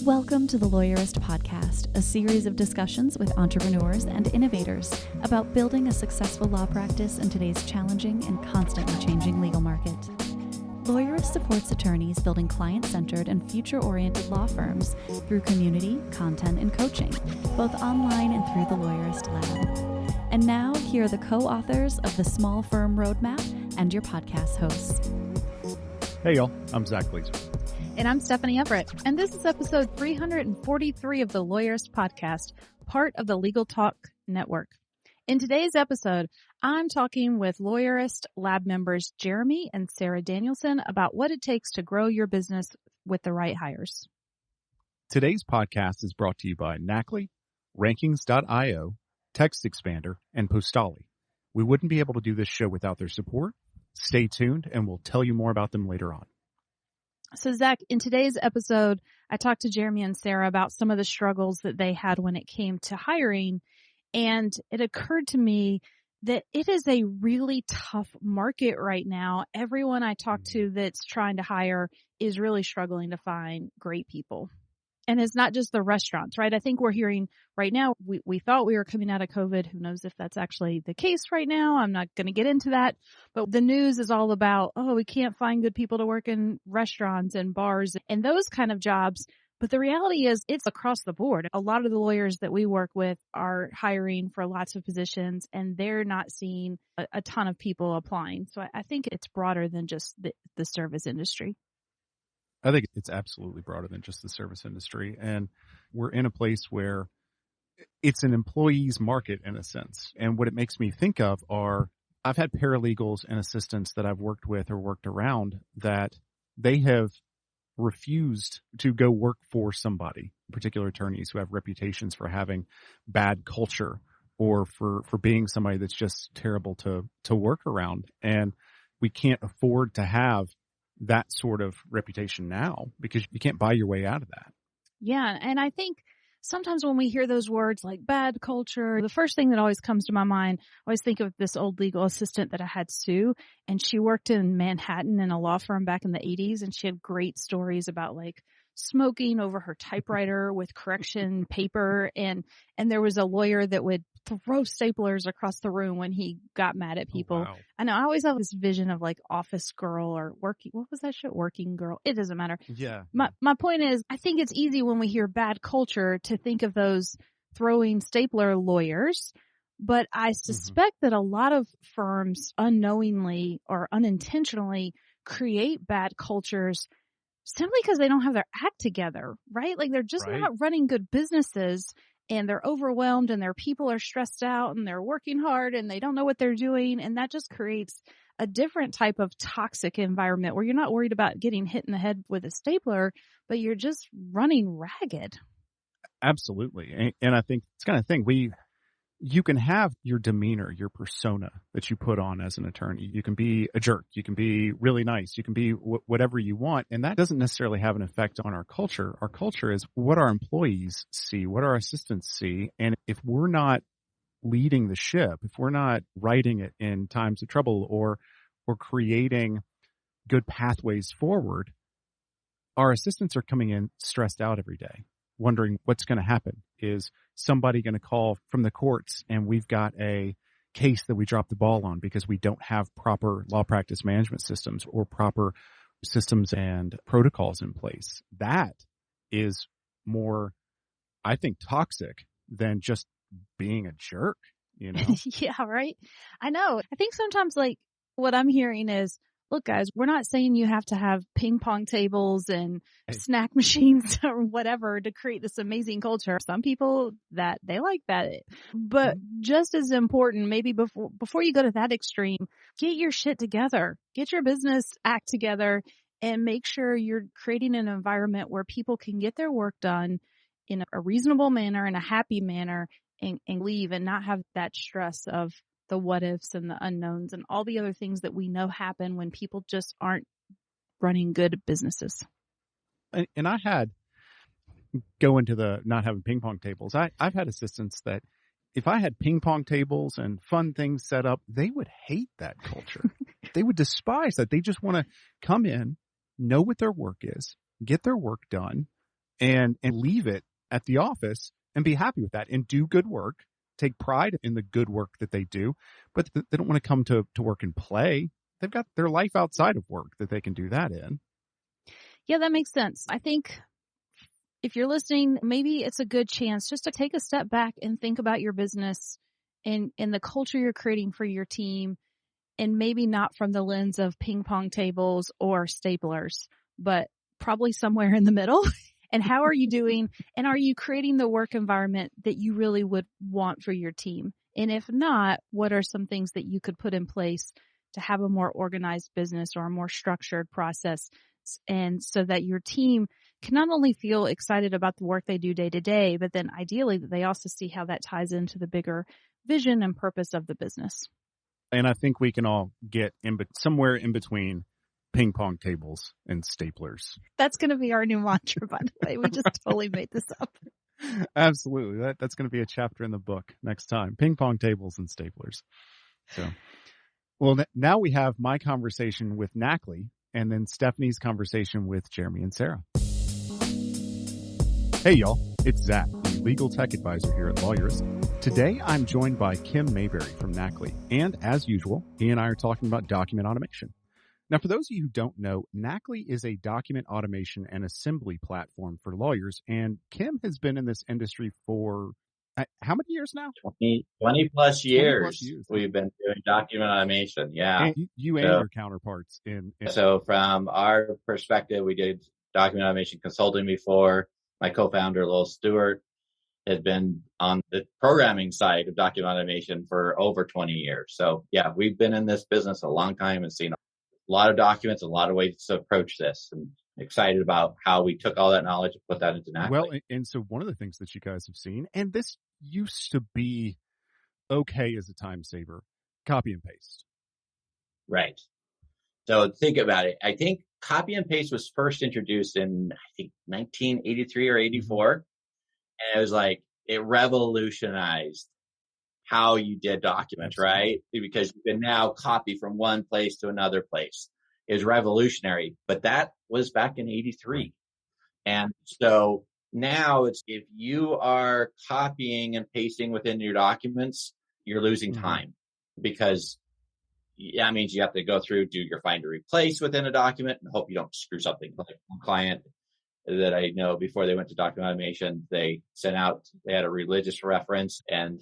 Welcome to the Lawyerist Podcast, a series of discussions with entrepreneurs and innovators about building a successful law practice in today's challenging and constantly changing legal market. Lawyerist supports attorneys building client-centered and future-oriented law firms through community, content, and coaching, both online and through the Lawyerist Lab. And now, here are the co-authors of The Small Firm Roadmap and your podcast hosts. Hey, y'all. I'm Zach Glazer. And I'm Stephanie Everett, and this is episode 343 of the Lawyerist Podcast, part of the Legal Talk Network. In today's episode, I'm talking with Lawyerist Lab members Jeremy and Sara Danilson about what it takes to grow your business with the right hires. Today's podcast is brought to you by Nackley, Rankings.io, Text Expander, and Postali. We wouldn't be able to do this show without their support. Stay tuned, and we'll tell you more about them later on. So, Zach, in today's episode, I talked to Jeremy and Sara about some of the struggles that they had when it came to hiring, and it occurred to me that it is a really tough market right now. Everyone I talk to that's trying to hire is really struggling to find great people. And it's not just the restaurants, right? I think we're hearing right now, we thought we were coming out of COVID. Who knows if that's actually the case right now? I'm not going to get into that. But the news is all about, we can't find good people to work in restaurants and bars and those kind of jobs. But the reality is it's across the board. A lot of the lawyers that we work with are hiring for lots of positions and they're not seeing a ton of people applying. So I think it's broader than just the service industry. I think it's absolutely broader than just the service industry. And we're in a place where it's an employee's market in a sense. And what it makes me think of are, I've had paralegals and assistants that I've worked with or worked around that they have refused to go work for somebody, particular attorneys who have reputations for having bad culture or for being somebody that's just terrible to work around. And we can't afford to have that sort of reputation now because you can't buy your way out of that. Yeah. And I think sometimes when we hear those words like bad culture, the first thing that always comes to my mind, I always think of this old legal assistant that I had, Sue, and she worked in Manhattan in a law firm back in the 80s. And she had great stories about like smoking over her typewriter with correction paper. And there was a lawyer that would throw staplers across the room when he got mad at people. Oh, wow. I know I always have this vision of like Office Girl or what was that show? Working Girl. It doesn't matter. Yeah. My point is, I think it's easy when we hear bad culture to think of those throwing stapler lawyers. But I suspect that a lot of firms unknowingly or unintentionally create bad cultures simply because they don't have their act together, right? Like they're just not running good businesses and they're overwhelmed and their people are stressed out and they're working hard and they don't know what they're doing. And that just creates a different type of toxic environment where you're not worried about getting hit in the head with a stapler, but you're just running ragged. Absolutely. And I think it's kind of thing you can have your demeanor, your persona that you put on as an attorney. You can be a jerk. You can be really nice. You can be whatever you want. And that doesn't necessarily have an effect on our culture. Our culture is what our employees see, what our assistants see. And if we're not leading the ship, if we're not writing it in times of trouble or creating good pathways forward, our assistants are coming in stressed out every day, wondering what's going to happen. Is somebody going to call from the courts and we've got a case that we dropped the ball on because we don't have proper law practice management systems or proper systems and protocols in place? That is more, I think, toxic than just being a jerk, you know? Yeah, right. I know. I think sometimes like what I'm hearing is, look, guys, we're not saying you have to have ping pong tables and snack machines or whatever to create this amazing culture. Some people that they like that. But just as important, maybe before you go to that extreme, get your shit together, get your business act together and make sure you're creating an environment where people can get their work done in a reasonable manner, in a happy manner and leave and not have that stress of the what ifs and the unknowns and all the other things that we know happen when people just aren't running good businesses. And I had, go into the not having ping pong tables. I've had assistants that if I had ping pong tables and fun things set up, they would hate that culture. They would despise that. They just want to come in, know what their work is, get their work done, and leave it at the office and be happy with that and do good work, take pride in the good work that they do, but they don't want to come to work and play. They've got their life outside of work that they can do that in. Yeah, that makes sense. I think if you're listening, maybe it's a good chance just to take a step back and think about your business and the culture you're creating for your team, and maybe not from the lens of ping pong tables or staplers, but probably somewhere in the middle. And how are you doing? And are you creating the work environment that you really would want for your team? And if not, what are some things that you could put in place to have a more organized business or a more structured process, and so that your team can not only feel excited about the work they do day to day, but then ideally that they also see how that ties into the bigger vision and purpose of the business. And I think we can all get somewhere in between ping pong tables and staplers. That's going to be our new mantra, by the way. We just totally made this up. Absolutely. That's going to be a chapter in the book next time. Ping pong tables and staplers. So, well, now we have my conversation with Nackley and then Stephanie's conversation with Jeremy and Sara. Hey, y'all. It's Zach, the legal tech advisor here at Lawyerist. Today, I'm joined by Kim Mayberry from Nackley. And as usual, he and I are talking about document automation. Now, for those of you who don't know, Nackley is a document automation and assembly platform for lawyers. And Kim has been in this industry for how many years now? 20 plus years. We've been doing document automation. Yeah. And you and your counterparts So from our perspective, we did document automation consulting before. My co-founder, Lowell Stewart, had been on the programming side of document automation for over 20 years. So yeah, we've been in this business a long time and seen a lot of documents, a lot of ways to approach this, and excited about how we took all that knowledge and put that into Nackley. Well, and so one of the things that you guys have seen, and this used to be okay as a time saver, copy and paste. Right. So think about it. I think copy and paste was first introduced in, 1983 or 84. And it was like, it revolutionized how you did documents, right? Because you can now copy from one place to another place. It was revolutionary, but that was back in 83. And so now it's, if you are copying and pasting within your documents, you're losing time, because that means you have to go through, do your find and replace within a document and hope you don't screw something. Like one client that I know, before they went to document automation, they had a religious reference and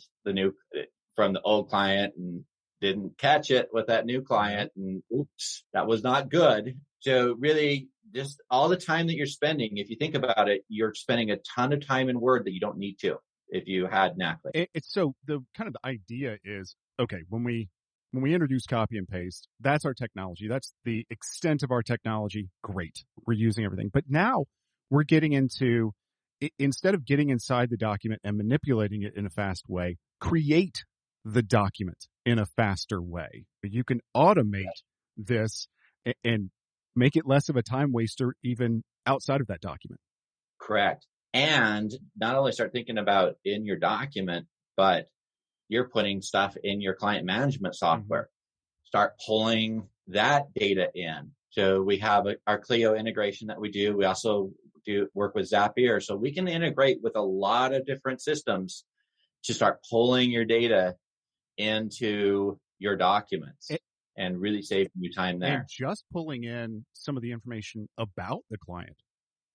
from the old client, and didn't catch it with that new client, and oops, that was not good. So really, just all the time that you're spending, if you think about it, you're spending a ton of time in Word that you don't need to if you had Nackley. It's so the kind of the idea is, okay, when we introduce copy and paste, that's our technology. That's the extent of our technology. Great. We're using everything. But now we're getting into, instead of getting inside the document and manipulating it in a fast way, create the document in a faster way. You can automate this and make it less of a time waster even outside of that document. Correct. And not only start thinking about in your document, but you're putting stuff in your client management software. Start pulling that data in. So we have our Clio integration that we do. We also do work with Zapier. So we can integrate with a lot of different systems to start pulling your data into your documents and really saving you time there. And just pulling in some of the information about the client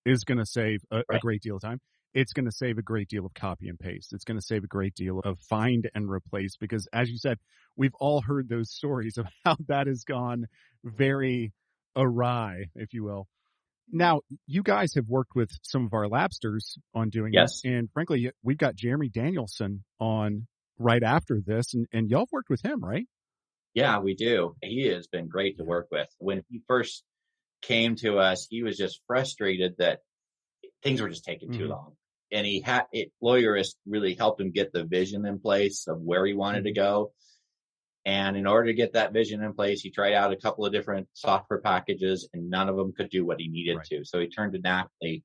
is going to save a great deal of time. It's going to save a great deal of copy and paste. It's going to save a great deal of find and replace, because as you said, we've all heard those stories of how that has gone very awry, if you will. Now, you guys have worked with some of our Labsters on doing this. And frankly, we've got Jeremy Danilson on right after this, and y'all have worked with him, right? Yeah, we do. He has been great to work with. When he first came to us, he was just frustrated that things were just taking too long. And Lawyerist really helped him get the vision in place of where he wanted to go. And in order to get that vision in place, he tried out a couple of different software packages, and none of them could do what he needed to. So he turned to Nackley,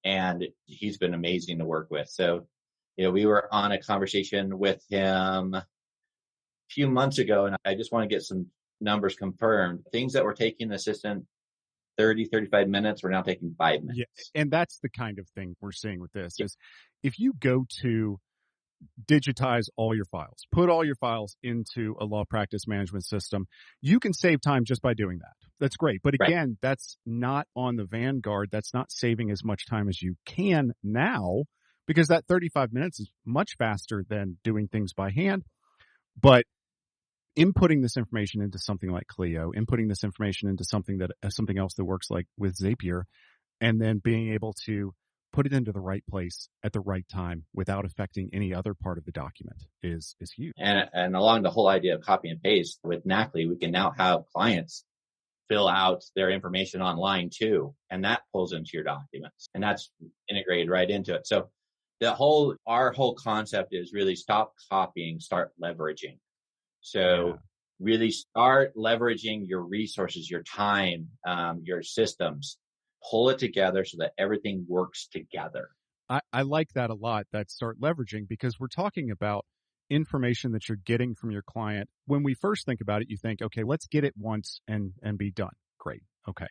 and he's been amazing to work with. So, we were on a conversation with him a few months ago, and I just want to get some numbers confirmed. Things that were taking the assistant 30, 35 minutes. We're now taking 5 minutes. Yeah, and that's the kind of thing we're seeing with this is if you go to digitize all your files, put all your files into a law practice management system, you can save time just by doing that. That's great. But again, that's not on the vanguard. That's not saving as much time as you can now because that 35 minutes is much faster than doing things by hand. But inputting this information into something like Clio, inputting this information into something else that works like with Zapier, and then being able to put it into the right place at the right time without affecting any other part of the document is huge. And along the whole idea of copy and paste with Nacli, we can now have clients fill out their information online too. And that pulls into your documents and that's integrated right into it. So our whole concept is really stop copying, start leveraging. So really start leveraging your resources, your time, your systems, pull it together so that everything works together. I like that a lot, that start leveraging, because we're talking about information that you're getting from your client. When we first think about it, you think, okay, let's get it once and be done. Great. Okay.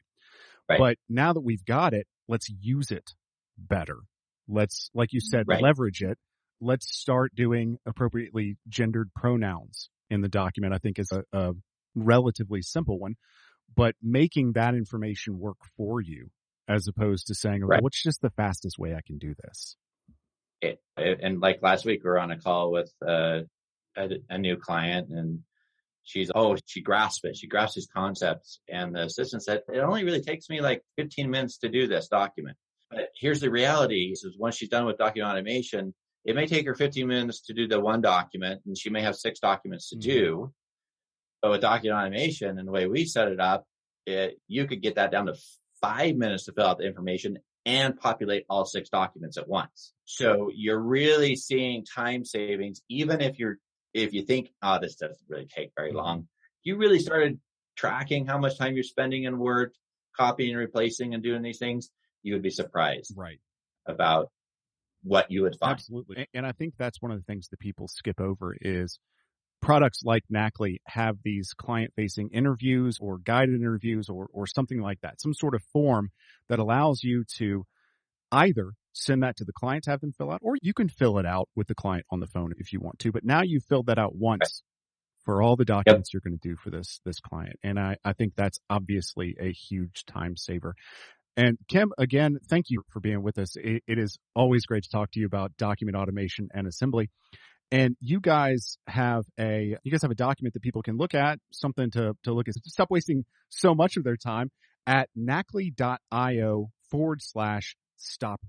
Right. But now that we've got it, let's use it better. Let's, like you said, leverage it. Let's start doing appropriately gendered pronouns in the document, I think is a relatively simple one, but making that information work for you as opposed to saying, well, what's just the fastest way I can do this? And like last week, we were on a call with a new client and she grasps it. She grasps these concepts. And the assistant said, it only really takes me like 15 minutes to do this document. But here's the reality is once she's done with document automation, it may take her 15 minutes to do the one document and she may have 6 documents to do. But with document automation and the way we set it up, you could get that down to 5 minutes to fill out the information and populate all 6 documents at once. So you're really seeing time savings, even if you think, this doesn't really take very long. You really started tracking how much time you're spending in Word, copying and replacing and doing these things, you would be surprised about what you would find. Absolutely. And I think that's one of the things that people skip over is products like Nacli have these client-facing interviews or guided interviews or something like that, some sort of form that allows you to either send that to the client to have them fill out, or you can fill it out with the client on the phone if you want to. But now you've filled that out once for all the documents you're going to do for this client. And I think that's obviously a huge time saver. And Kim, again, thank you for being with us. It is always great to talk to you about document automation and assembly. And you guys have a document that people can look at, something to look at. Stop wasting so much of their time at nacli.io/stop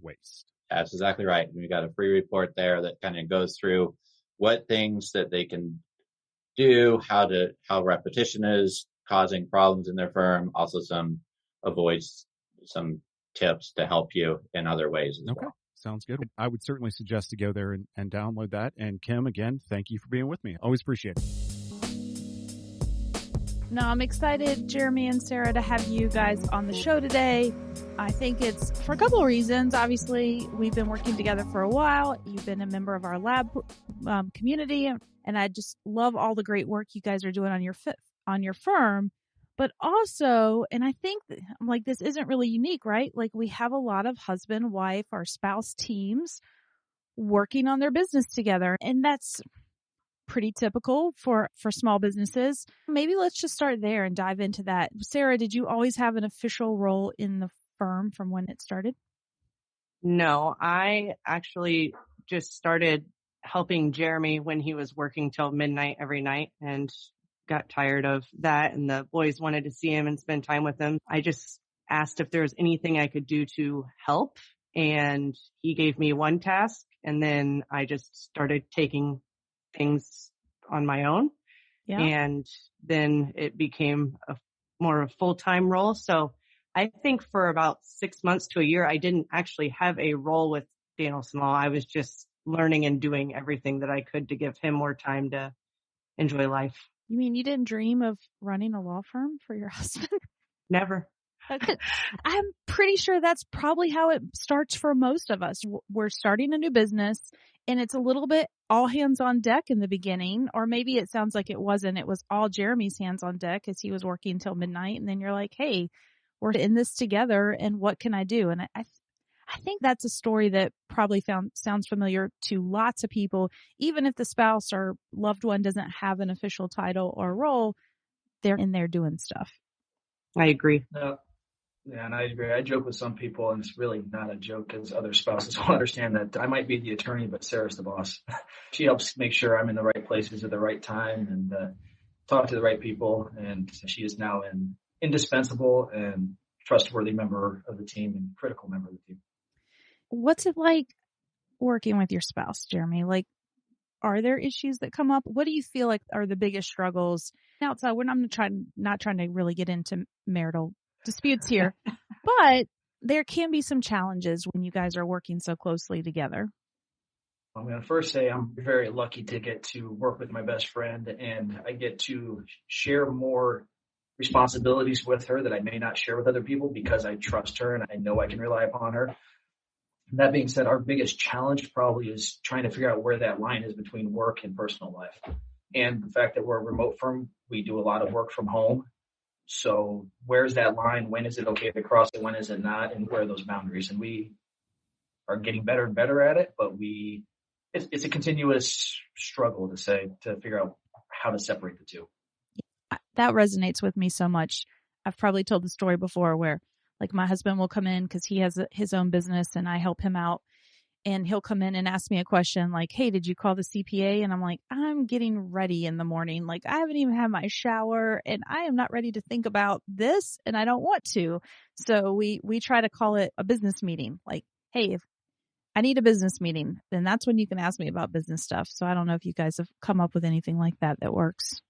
waste. That's exactly right. And we got a free report there that kind of goes through what things that they can do, how repetition is causing problems in their firm, also avoids some tips to help you in other ways as well. Sounds good. I would certainly suggest to go there and download that. And Kim, again, thank you for being with me. Always appreciate it. No, I'm excited, Jeremy and Sara, to have you guys on the show today. I think it's for a couple of reasons. Obviously, we've been working together for a while. You've been a member of our lab community, and I just love all the great work you guys are doing on your firm. But also, and I think this isn't really unique, right? Like we have a lot of husband, wife, or spouse teams working on their business together. And that's pretty typical for small businesses. Maybe let's just start there and dive into that. Sara, did you always have an official role in the firm from when it started? No, I actually just started helping Jeremy when he was working till midnight every night and got tired of that, and the boys wanted to see him and spend time with him. I just asked if there was anything I could do to help, and he gave me one task, and then I just started taking things on my own. Yeah. And then it became more of a full-time role. So I think for about 6 months to a year, I didn't actually have a role with Danilson Law. I was just learning and doing everything that I could to give him more time to enjoy life. You mean you didn't dream of running a law firm for your husband? Never. I'm pretty sure that's probably how it starts for most of us. We're starting a new business and it's a little bit all hands on deck in the beginning, or maybe it sounds like it wasn't. It was all Jeremy's hands on deck as he was working until midnight. And then you're like, hey, we're in this together, and what can I do? And I think that's a story that probably sounds familiar to lots of people. Even if the spouse or loved one doesn't have an official title or role, they're in there doing stuff. I agree. Yeah, and I agree. I joke with some people, and it's really not a joke because other spouses will understand that I might be the attorney, but Sarah's the boss. She helps make sure I'm in the right places at the right time and talk to the right people. And she is now an indispensable and trustworthy member of the team and critical member of the team. What's it like working with your spouse, Jeremy? Like, are there issues that come up? What do you feel like are the biggest struggles outside? I'm not trying to really get into marital disputes here, but there can be some challenges when you guys are working so closely together. I'm going to first say I'm very lucky to get to work with my best friend, and I get to share more responsibilities with her that I may not share with other people because I trust her and I know I can rely upon her. That being said, our biggest challenge probably is trying to figure out where that line is between work and personal life. And the fact that we're a remote firm, we do a lot of work from home. So where's that line? When is it okay to cross it? When is it not? And where are those boundaries? And we are getting better and better at it, but it's a continuous struggle to figure out how to separate the two. That resonates with me so much. I've probably told the story before where like my husband will come in because he has his own business and I help him out. And he'll come in and ask me a question like, hey, did you call the CPA? And I'm like, I'm getting ready in the morning. Like, I haven't even had my shower and I am not ready to think about this and I don't want to. So we try to call it a business meeting. Like, hey, if I need a business meeting, then that's when you can ask me about business stuff. So I don't know if you guys have come up with anything like that works.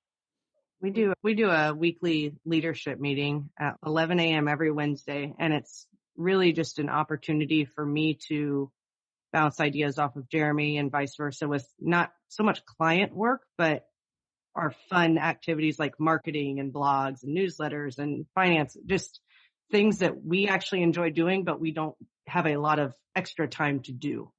We do a weekly leadership meeting at 11 a.m. every Wednesday. And it's really just an opportunity for me to bounce ideas off of Jeremy and vice versa with not so much client work, but our fun activities like marketing and blogs and newsletters and finance, just things that we actually enjoy doing, but we don't have a lot of extra time to do.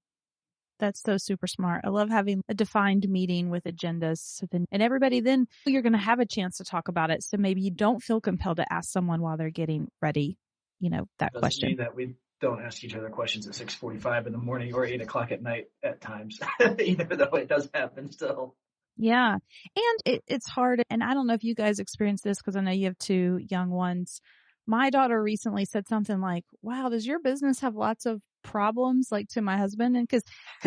That's so super smart. I love having a defined meeting with agendas. So and everybody, then you're going to have a chance to talk about it. So maybe you don't feel compelled to ask someone while they're getting ready, that Doesn't question. mean that we don't ask each other questions at 6:45 in the morning or 8 o'clock at night at times, even though it does happen still. Yeah. And it's hard. And I don't know if you guys experience this because I know you have two young ones. My daughter recently said something like, wow, does your business have lots of problems, like to my husband? And because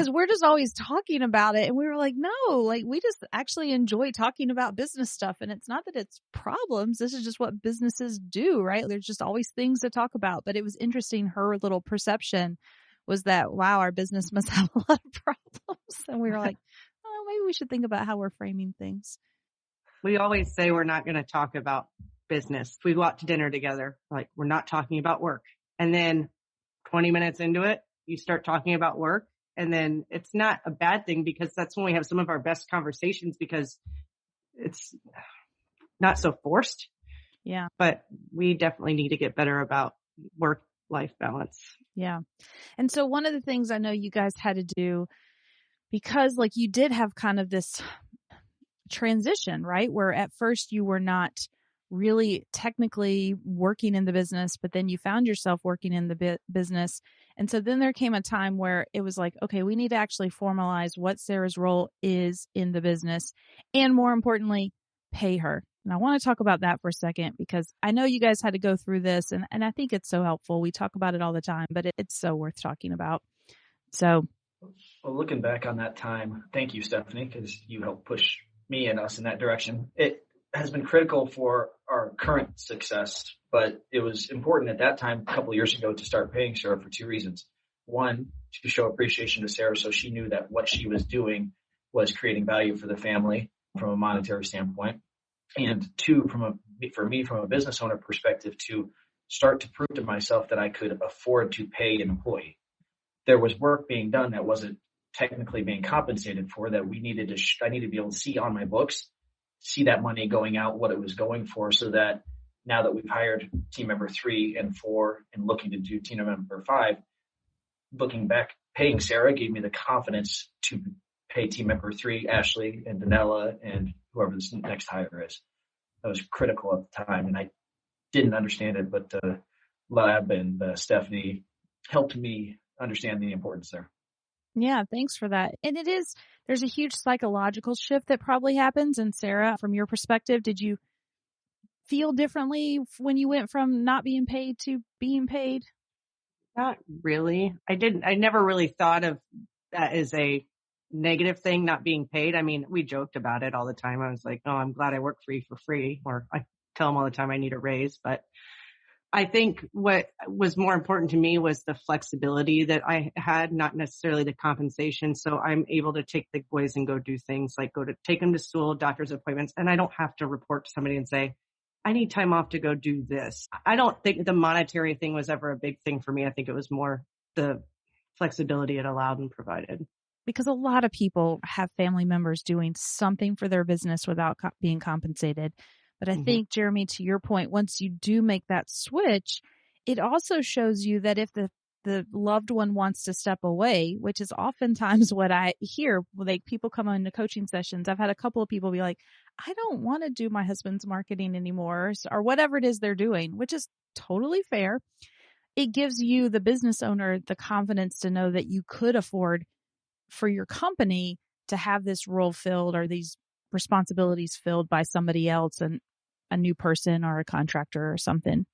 we're just always talking about it. And we were like, no, like we just actually enjoy talking about business stuff. And it's not that it's problems. This is just what businesses do, right? There's just always things to talk about. But it was interesting. Her little perception was that, wow, our business must have a lot of problems. And we were like, oh, maybe we should think about how we're framing things. We always say we're not going to talk about business. If we go out to dinner together, like we're not talking about work. And then 20 minutes into it, you start talking about work. And then it's not a bad thing because that's when we have some of our best conversations because it's not so forced. Yeah. But we definitely need to get better about work-life balance. Yeah. And so one of the things I know you guys had to do, because like you did have kind of this transition, right? Where at first you were not really technically working in the business, but then you found yourself working in the business. And so then there came a time where it was like, okay, we need to actually formalize what Sarah's role is in the business. And more importantly, pay her. And I want to talk about that for a second, because I know you guys had to go through this and I think it's so helpful. We talk about it all the time, but it's so worth talking about. So. Well, looking back on that time, thank you, Stephanie, because you helped push me and us in that direction. It has been critical for our current success, but it was important at that time, a couple of years ago, to start paying Sarah for two reasons. One, to show appreciation to Sarah so she knew that what she was doing was creating value for the family from a monetary standpoint. And two, for me, from a business owner perspective, to start to prove to myself that I could afford to pay an employee. There was work being done that wasn't technically being compensated for, that I needed to be able to see on my books, see that money going out, what it was going for, so that now that we've hired team member 3 and 4 and looking to do team member 5, looking back, paying Sarah gave me the confidence to pay team member 3, Ashley and Danella and whoever this next hire is. That was critical at the time, and I didn't understand it, but Lab and Stephanie helped me understand the importance there. Yeah, thanks for that. And there's a huge psychological shift that probably happens. And Sara, from your perspective, did you feel differently when you went from not being paid to being paid? Not really. I never really thought of that as a negative thing, not being paid. I mean, we joked about it all the time. I was like, oh, I'm glad I work for free. Or I tell them all the time I need a raise. But I think what was more important to me was the flexibility that I had, not necessarily the compensation. So I'm able to take the boys and go do things like take them to school, doctor's appointments, and I don't have to report to somebody and say, I need time off to go do this. I don't think the monetary thing was ever a big thing for me. I think it was more the flexibility it allowed and provided. Because a lot of people have family members doing something for their business without being compensated. But I think, Jeremy, to your point, once you do make that switch, it also shows you that if the loved one wants to step away, which is oftentimes what I hear, like people come into coaching sessions. I've had a couple of people be like, I don't want to do my husband's marketing anymore, or whatever it is they're doing, which is totally fair. It gives you, the business owner, the confidence to know that you could afford for your company to have this role filled or these responsibilities filled by somebody else, and a new person or a contractor or something.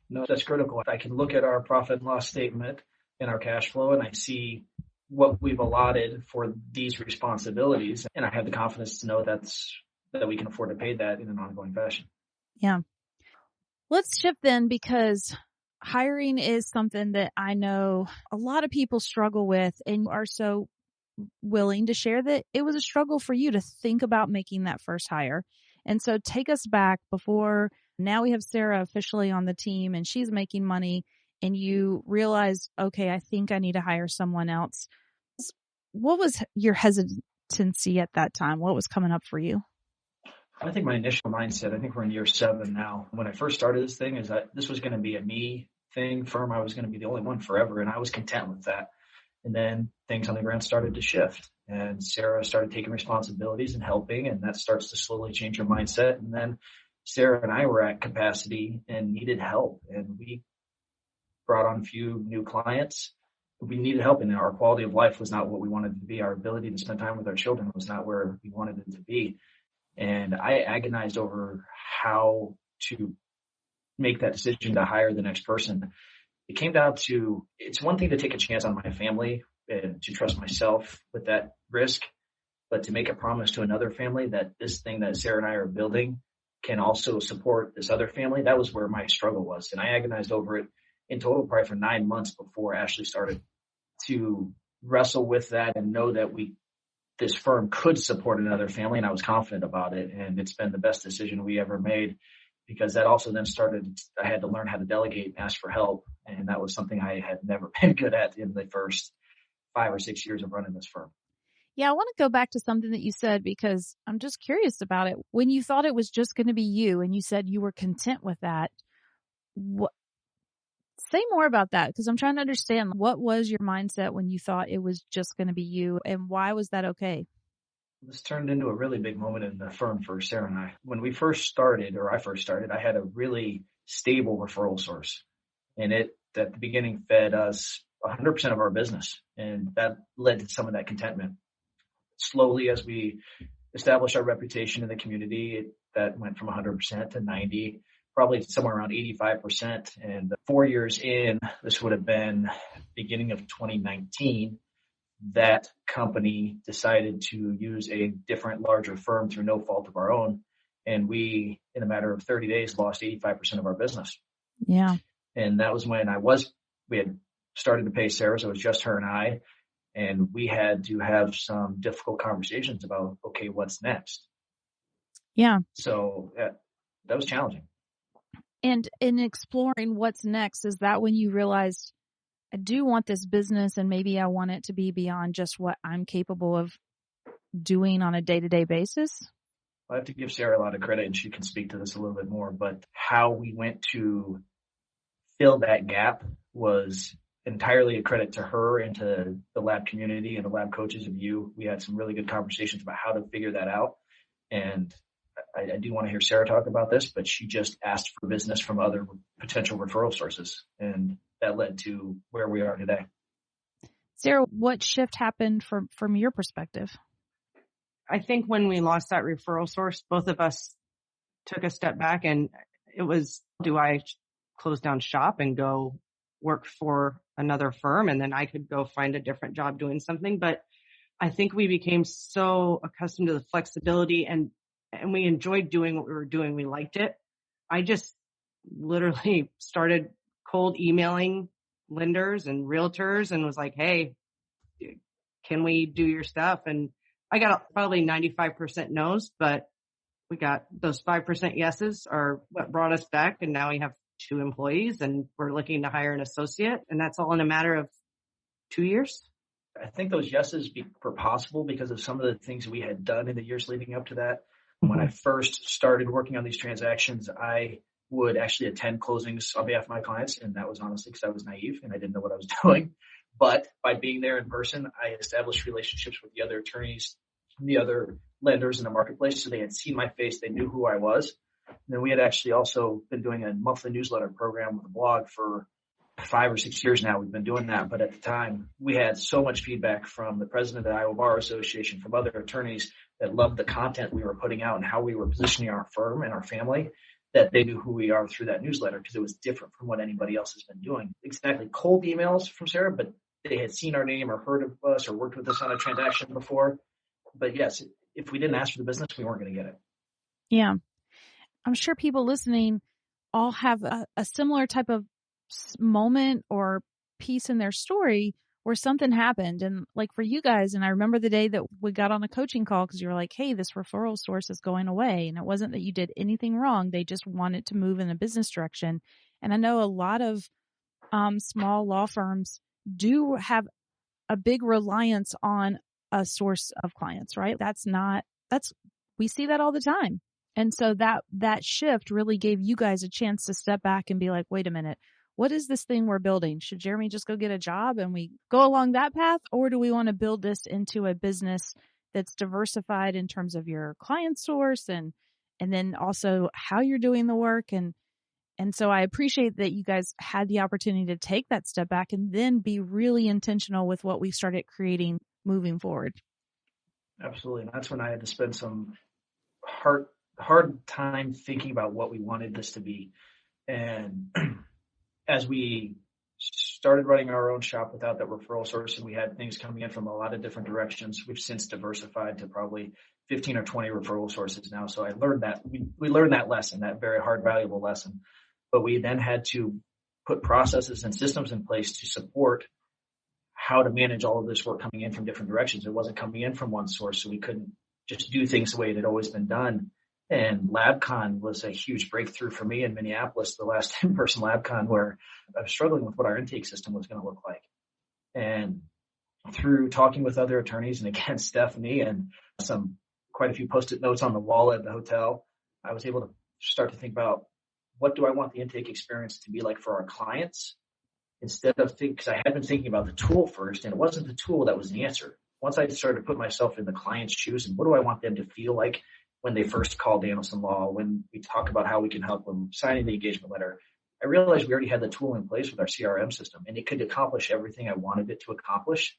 No, that's critical. I can look at our profit and loss statement and our cash flow, and I see what we've allotted for these responsibilities. And I have the confidence to know that we can afford to pay that in an ongoing fashion. Yeah. Let's shift then, because hiring is something that I know a lot of people struggle with, and you are so willing to share that it was a struggle for you to think about making that first hire. And so take us back before, now we have Sara officially on the team and she's making money, and you realize, okay, I think I need to hire someone else. What was your hesitancy at that time? What was coming up for you? I think my initial mindset, I think we're in year 7 now. When I first started this thing, is that this was going to be a me thing, firm. I was going to be the only one forever, and I was content with that. And then things on the ground started to shift, and Sara started taking responsibilities and helping, and that starts to slowly change your mindset. And then Sara and I were at capacity and needed help, and we brought on a few new clients. We needed help, and our quality of life was not what we wanted it to be. Our ability to spend time with our children was not where we wanted it to be. And I agonized over how to make that decision to hire the next person. It came down to, it's one thing to take a chance on my family and to trust myself with that risk, but to make a promise to another family that this thing that Sara and I are building can also support this other family. That was where my struggle was. And I agonized over it in total probably for 9 months before Ashley started to wrestle with that and know that this firm could support another family. And I was confident about it. And it's been the best decision we ever made, because that also then started, I had to learn how to delegate and ask for help. And that was something I had never been good at in the first 5 or 6 years of running this firm. Yeah, I want to go back to something that you said, because I'm just curious about it. When you thought it was just going to be you and you said you were content with that, say more about that, because I'm trying to understand, what was your mindset when you thought it was just going to be you, and why was that okay? This turned into a really big moment in the firm for Sara and I. When we first started, or I first started, I had a really stable referral source, and it at the beginning fed us 100% of our business, and that led to some of that contentment. Slowly, as we established our reputation in the community, that went from 100% to 90%, probably somewhere around 85%. And 4 years in, this would have been beginning of 2019, that company decided to use a different, larger firm through no fault of our own. And we, in a matter of 30 days, lost 85% of our business. Yeah. And that was when we had started to pay Sara, so it was just her and I. And we had to have some difficult conversations about, okay, what's next? Yeah. So that was challenging. And in exploring what's next, is that when you realized, I do want this business, and maybe I want it to be beyond just what I'm capable of doing on a day-to-day basis? I have to give Sara a lot of credit, and she can speak to this a little bit more, but how we went to fill that gap was entirely a credit to her and to the lab community and the lab coaches of you. We had some really good conversations about how to figure that out. And I do want to hear Sara talk about this, but she just asked for business from other potential referral sources. And that led to where we are today. Sara, what shift happened from your perspective? I think when we lost that referral source, both of us took a step back, and it was, do I close down shop and go work for another firm, and then I could go find a different job doing something? But I think we became so accustomed to the flexibility, and we enjoyed doing what we were doing. We liked it. I just literally started cold emailing lenders and realtors and was like, hey, can we do your stuff? And I got probably 95% no's, but we got those 5% yeses are what brought us back. And now we have 2 employees and we're looking to hire an associate. And that's all in a matter of 2 years. I think those yeses were possible because of some of the things we had done in the years leading up to that. When I first started working on these transactions, I would actually attend closings on behalf of my clients. And that was honestly because I was naive and I didn't know what I was doing. But by being there in person, I established relationships with the other attorneys, the other lenders in the marketplace. So they had seen my face. They knew who I was. And then we had actually also been doing a monthly newsletter program with a blog for 5 or 6 years now. We've been doing that. But at the time, we had so much feedback from the president of the Iowa Bar Association, from other attorneys that loved the content we were putting out and how we were positioning our firm and our family, that they knew who we are through that newsletter because it was different from what anybody else has been doing. Exactly. Cold emails from Sara, but they had seen our name or heard of us or worked with us on a transaction before. But yes, if we didn't ask for the business, we weren't going to get it. Yeah. I'm sure people listening all have a similar type of moment or piece in their story where something happened. And like for you guys, and I remember the day that we got on a coaching call because you were like, hey, this referral source is going away. And it wasn't that you did anything wrong. They just wanted to move in a business direction. And I know a lot of small law firms do have a big reliance on a source of clients, right? We see that all the time. And so that shift really gave you guys a chance to step back and be like, wait a minute, what is this thing we're building? Should Jeremy just go get a job and we go along that path? Or do we want to build this into a business that's diversified in terms of your client source and then also how you're doing the work? And so I appreciate that you guys had the opportunity to take that step back and then be really intentional with what we started creating moving forward. Absolutely. And that's when I had to spend some hard time thinking about what we wanted this to be. And as we started running our own shop without that referral source, and we had things coming in from a lot of different directions, we've since diversified to probably 15 or 20 referral sources now. So I learned that we learned that lesson, that very hard, valuable lesson. But we then had to put processes and systems in place to support how to manage all of this work coming in from different directions. It wasn't coming in from one source, so we couldn't just do things the way it had always been done. And LabCon was a huge breakthrough for me in Minneapolis, the last in-person LabCon, where I was struggling with what our intake system was going to look like. And through talking with other attorneys, and again, Stephanie, and quite a few Post-it notes on the wall at the hotel, I was able to start to think about, what do I want the intake experience to be like for our clients? Instead of because I had been thinking about the tool first, and it wasn't the tool that was the answer. Once I started to put myself in the client's shoes, and what do I want them to feel like when they first call Danilson Law, when we talk about how we can help them signing the engagement letter, I realized we already had the tool in place with our CRM system, and it could accomplish everything I wanted it to accomplish.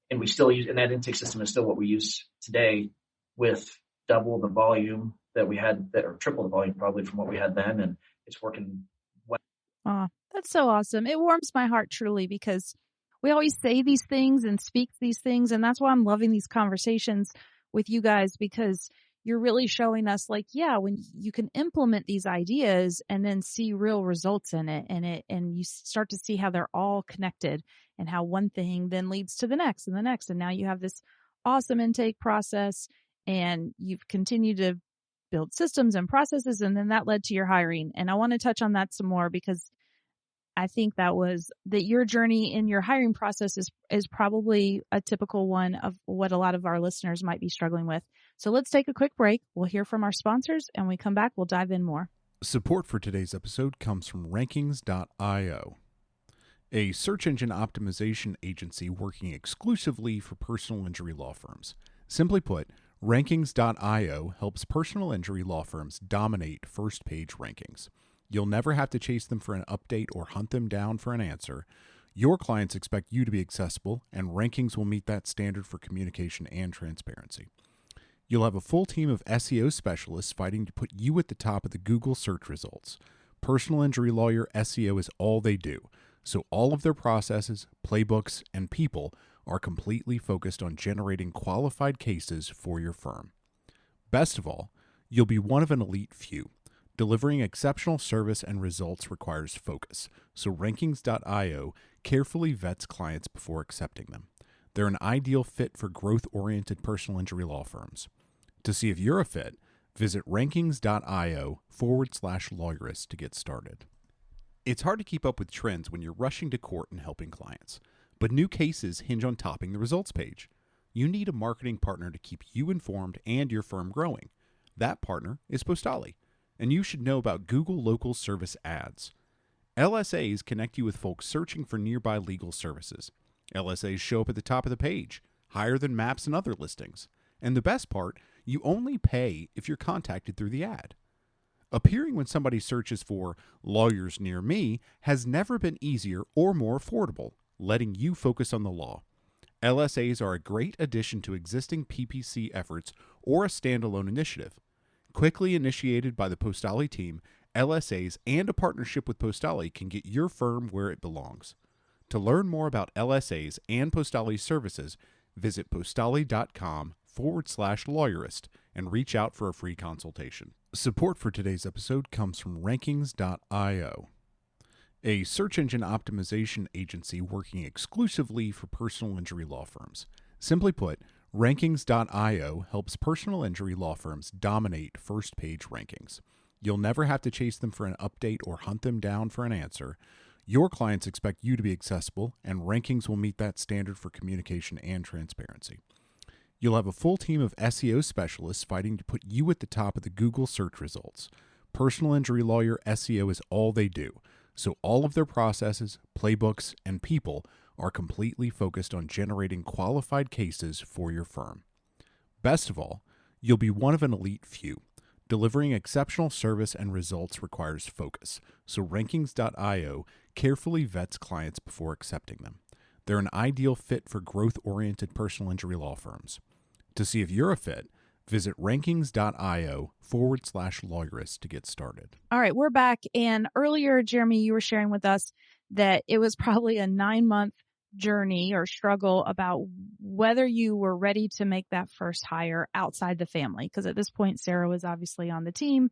And we still use, and that intake system is still what we use today with double the volume that we had, or triple the volume probably from what we had then, and it's working well. Oh, that's so awesome. It warms my heart truly because we always say these things and speak these things. And that's why I'm loving these conversations with you guys, because you're really showing us like, yeah, when you can implement these ideas and then see real results in it, and you start to see how they're all connected and how one thing then leads to the next and the next. And now you have this awesome intake process and you've continued to build systems and processes, and then that led to your hiring. And I want to touch on that some more because I think that your journey in your hiring process is probably a typical one of what a lot of our listeners might be struggling with. So let's take a quick break. We'll hear from our sponsors, and when we come back, we'll dive in more. Support for today's episode comes from Rankings.io, a search engine optimization agency working exclusively for personal injury law firms. Simply put, Rankings.io helps personal injury law firms dominate first-page rankings. You'll never have to chase them for an update or hunt them down for an answer. Your clients expect you to be accessible, and Rankings will meet that standard for communication and transparency. You'll have a full team of SEO specialists fighting to put you at the top of the Google search results. Personal injury lawyer SEO is all they do, so all of their processes, playbooks, and people are completely focused on generating qualified cases for your firm. Best of all, you'll be one of an elite few. Delivering exceptional service and results requires focus, so Rankings.io carefully vets clients before accepting them. They're an ideal fit for growth-oriented personal injury law firms. To see if you're a fit, visit Rankings.io/Lawyerist to get started. It's hard to keep up with trends when you're rushing to court and helping clients, but new cases hinge on topping the results page. You need a marketing partner to keep you informed and your firm growing. That partner is Postali, and you should know about Google Local Service Ads. LSAs connect you with folks searching for nearby legal services. LSAs show up at the top of the page, higher than maps and other listings. And the best part, you only pay if you're contacted through the ad. Appearing when somebody searches for lawyers near me has never been easier or more affordable, letting you focus on the law. LSAs are a great addition to existing PPC efforts or a standalone initiative. Quickly initiated by the Postali team, LSAs and a partnership with Postali can get your firm where it belongs. To learn more about LSAs and Postali's services, visit postali.com/lawyerist and reach out for a free consultation. Support for today's episode comes from Rankings.io, a search engine optimization agency working exclusively for personal injury law firms. Simply put, Rankings.io helps personal injury law firms dominate first-page rankings. You'll never have to chase them for an update or hunt them down for an answer. Your clients expect you to be accessible, and Rankings will meet that standard for communication and transparency. You'll have a full team of SEO specialists fighting to put you at the top of the Google search results. Personal injury lawyer SEO is all they do, so all of their processes, playbooks, and people are completely focused on generating qualified cases for your firm. Best of all, you'll be one of an elite few. Delivering exceptional service and results requires focus, so Rankings.io carefully vets clients before accepting them. They're an ideal fit for growth-oriented personal injury law firms. To see if you're a fit, visit Rankings.io/Lawyerist to get started. All right, we're back. And earlier, Jeremy, you were sharing with us that it was probably a 9-month journey or struggle about whether you were ready to make that first hire outside the family. Because at this point, Sara was obviously on the team.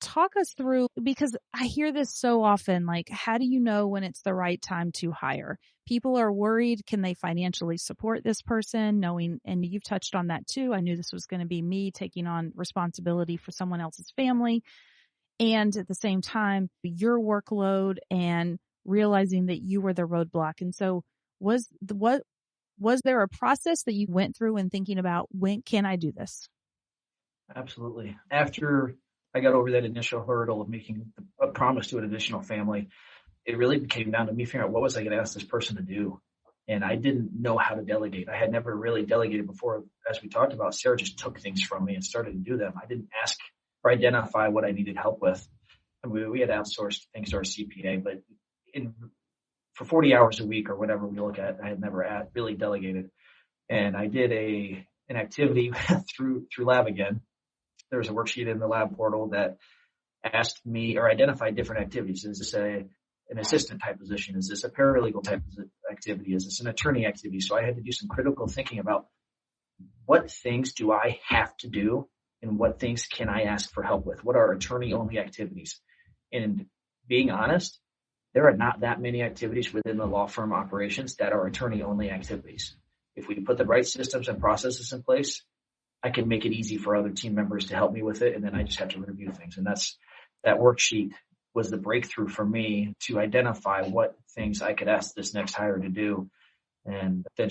Talk us through, because I hear this so often, like, how do you know when it's the right time to hire? People are worried, can they financially support this person? Knowing, and you've touched on that too. I knew this was going to be me taking on responsibility for someone else's family. And at the same time, your workload and realizing that you were the roadblock. And so was there a process that you went through in thinking about, when can I do this? Absolutely. After I got over that initial hurdle of making a promise to an additional family, it really came down to me figuring out what was I going to ask this person to do. And I didn't know how to delegate. I had never really delegated before. As we talked about, Sara just took things from me and started to do them. I didn't ask or identify what I needed help with. And we had outsourced things to our CPA, but for 40 hours a week or whatever we look at, I had never really delegated. And I did an activity through Lab again. There was a worksheet in the Lab portal that asked me or identified different activities. Is this an assistant type position? Is this a paralegal type activity? Is this an attorney activity? So I had to do some critical thinking about what things do I have to do and what things can I ask for help with? What are attorney-only activities? And being honest, there are not that many activities within the law firm operations that are attorney-only activities. If we put the right systems and processes in place, I can make it easy for other team members to help me with it, and then I just have to review things. And that worksheet was the breakthrough for me to identify what things I could ask this next hire to do. And then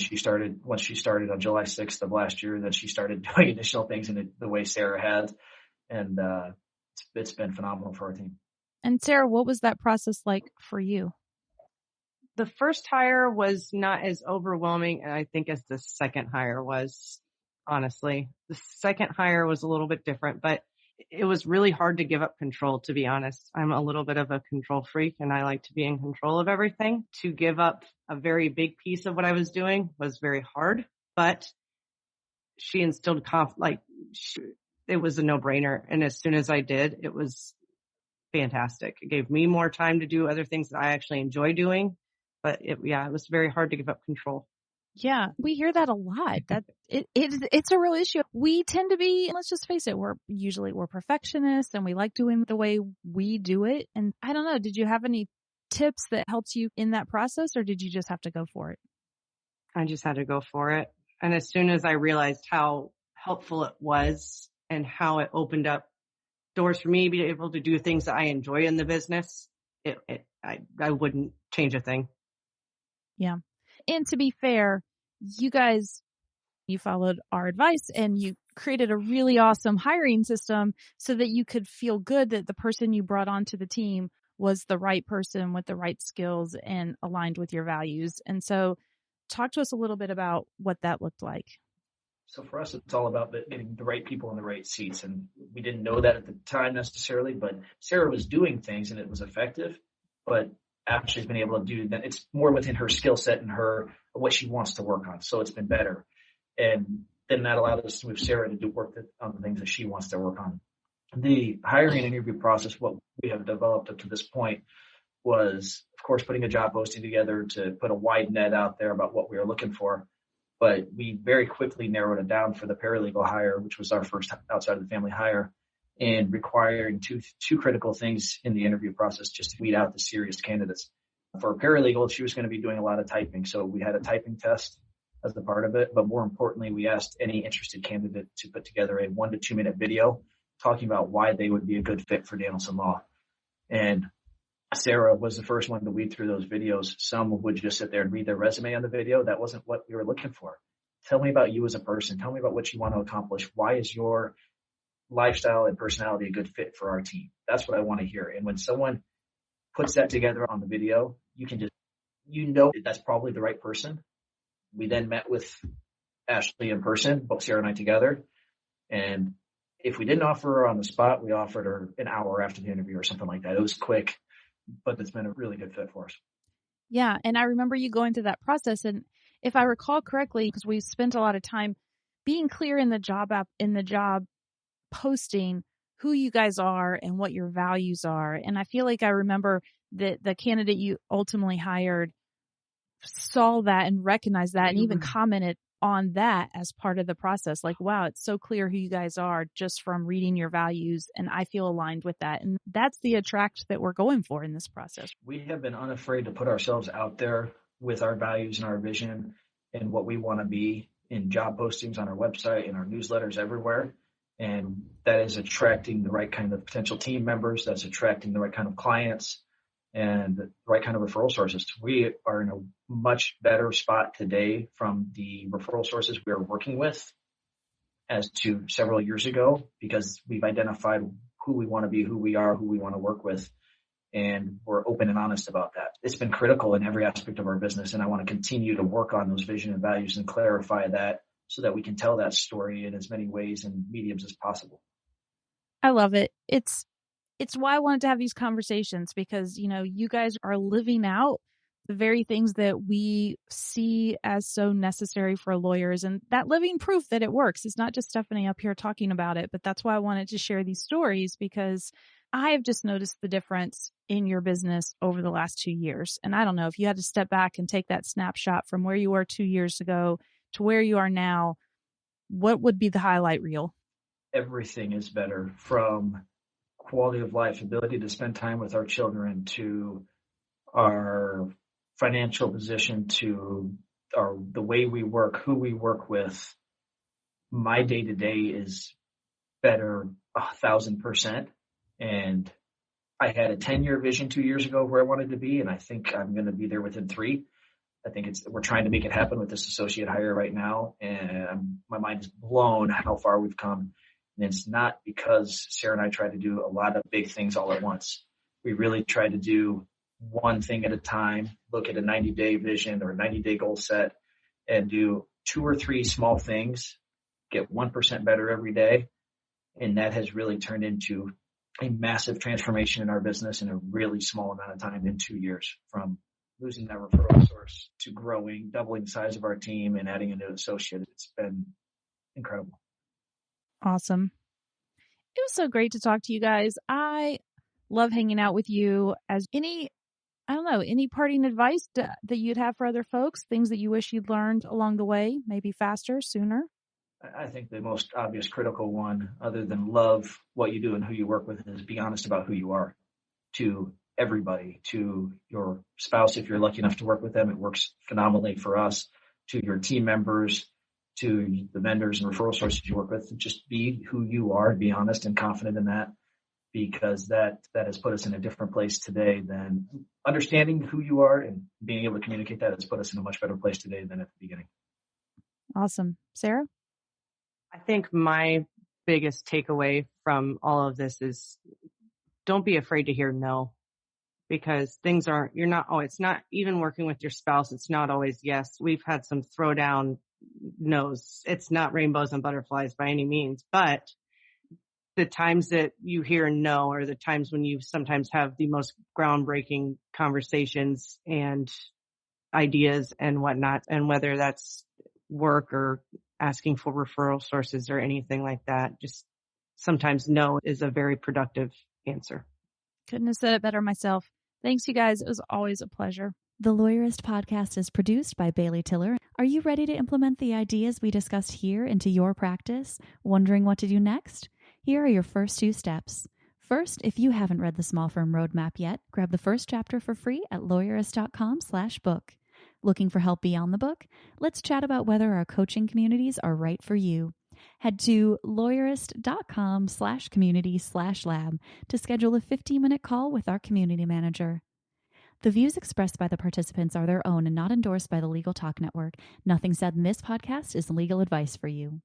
once she started on July 6th of last year, then she started doing additional things in the way Sara had. And it's been phenomenal for our team. And Sara, what was that process like for you? The first hire was not as overwhelming, I think, as the second hire was. honestly. The second hire was a little bit different, but it was really hard to give up control, to be honest. I'm a little bit of a control freak and I like to be in control of everything. To give up a very big piece of what I was doing was very hard, but she instilled it was a no-brainer. And as soon as I did, it was fantastic. It gave me more time to do other things that I actually enjoy doing, but it was very hard to give up control. Yeah, we hear that a lot. That it's a real issue. We tend to be, let's just face it, we're perfectionists and we like doing the way we do it. And I don't know, did you have any tips that helped you in that process, or did you just have to go for it? I just had to go for it. And as soon as I realized how helpful it was and how it opened up doors for me to be able to do things that I enjoy in the business, I wouldn't change a thing. Yeah. And to be fair, you followed our advice and you created a really awesome hiring system so that you could feel good that the person you brought onto the team was the right person with the right skills and aligned with your values. And so talk to us a little bit about what that looked like. So for us, it's all about getting the right people in the right seats. And we didn't know that at the time necessarily, but Sara was doing things and it was effective. But after she's been able to do that, it's more within her skill set and what she wants to work on. So it's been better. And then that allowed us to move Sara to do work on the things that she wants to work on. The hiring and interview process, what we have developed up to this point, was, of course, putting a job posting together to put a wide net out there about what we were looking for. But we very quickly narrowed it down for the paralegal hire, which was our first outside of the family hire, and requiring two critical things in the interview process just to weed out the serious candidates. For a paralegal, she was going to be doing a lot of typing. So we had a typing test as a part of it. But more importantly, we asked any interested candidate to put together a 1 to 2 minute video talking about why they would be a good fit for Danilson Law. And Sara was the first one to weed through those videos. Some would just sit there and read their resume on the video. That wasn't what we were looking for. Tell me about you as a person. Tell me about what you want to accomplish. Why is your lifestyle and personality a good fit for our team? That's what I want to hear. And when someone puts that together on the video, you can that's probably the right person. We then met with Ashley in person, both Sara and I together. And if we didn't offer her on the spot, we offered her an hour after the interview or something like that. It was quick, but it's been a really good fit for us. Yeah. And I remember you going through that process. And if I recall correctly, because we spent a lot of time being clear in the job posting who you guys are and what your values are. And I feel like I remember that the candidate you ultimately hired saw that and recognized that and even commented on that as part of the process. Like, wow, it's so clear who you guys are just from reading your values. And I feel aligned with that. And that's the attract that we're going for in this process. We have been unafraid to put ourselves out there with our values and our vision and what we want to be in job postings on our website, in our newsletters, everywhere. And that is attracting the right kind of potential team members. That's attracting the right kind of clients and the right kind of referral sources. We are in a much better spot today from the referral sources we are working with as to several years ago, because we've identified who we want to be, who we are, who we want to work with. And we're open and honest about that. It's been critical in every aspect of our business. And I want to continue to work on those vision and values and clarify that so that we can tell that story in as many ways and mediums as possible. I love it. It's why I wanted to have these conversations, because, you guys are living out the very things that we see as so necessary for lawyers, and that living proof that it works. It's not just Stephanie up here talking about it, but that's why I wanted to share these stories, because I have just noticed the difference in your business over the last 2 years. And I don't know if you had to step back and take that snapshot from where you were 2 years ago to where you are now, what would be the highlight reel? Everything is better, from quality of life, ability to spend time with our children, to our financial position, to the way we work, who we work with. My day-to-day is better 1,000%. And I had a 10-year vision 2 years ago where I wanted to be, and I think I'm going to be there within 3. I think we're trying to make it happen with this associate hire right now, and my mind is blown how far we've come. And it's not because Sara and I tried to do a lot of big things all at once. We really tried to do one thing at a time, look at a 90-day vision or a 90-day goal set, and do 2 or 3 small things, get 1% better every day. And that has really turned into a massive transformation in our business in a really small amount of time in 2 years, from losing that referral source to growing, doubling the size of our team and adding a new associate. It's been incredible. Awesome. It was so great to talk to you guys. I love hanging out with you. Any parting advice that you'd have for other folks, things that you wish you'd learned along the way, maybe faster, sooner? I think the most obvious critical one, other than love what you do and who you work with, is be honest about who you are to everybody, to your spouse. If you're lucky enough to work with them, it works phenomenally for us, to your team members, to the vendors and referral sources you work with. Just be who you are, be honest and confident in that, because that has put us in a different place today than understanding who you are and being able to communicate that has put us in a much better place today than at the beginning. Awesome. Sarah? I think my biggest takeaway from all of this is don't be afraid to hear no, because it's not even working with your spouse. It's not always yes. We've had some throwdown no's. It's not rainbows and butterflies by any means, but the times that you hear no are the times when you sometimes have the most groundbreaking conversations and ideas and whatnot. And whether that's work or asking for referral sources or anything like that, just sometimes no is a very productive answer. Couldn't have said it better myself. Thanks, you guys. It was always a pleasure. The Lawyerist podcast is produced by Bailey Tiller. Are you ready to implement the ideas we discussed here into your practice? Wondering what to do next? Here are your first 2 steps. First, if you haven't read the Small Firm Roadmap yet, grab the first chapter for free at lawyerist.com/book. Looking for help beyond the book? Let's chat about whether our coaching communities are right for you. Head to lawyerist.com/community/lab to schedule a 15-minute call with our community manager. The views expressed by the participants are their own and not endorsed by the Legal Talk Network. Nothing said in this podcast is legal advice for you.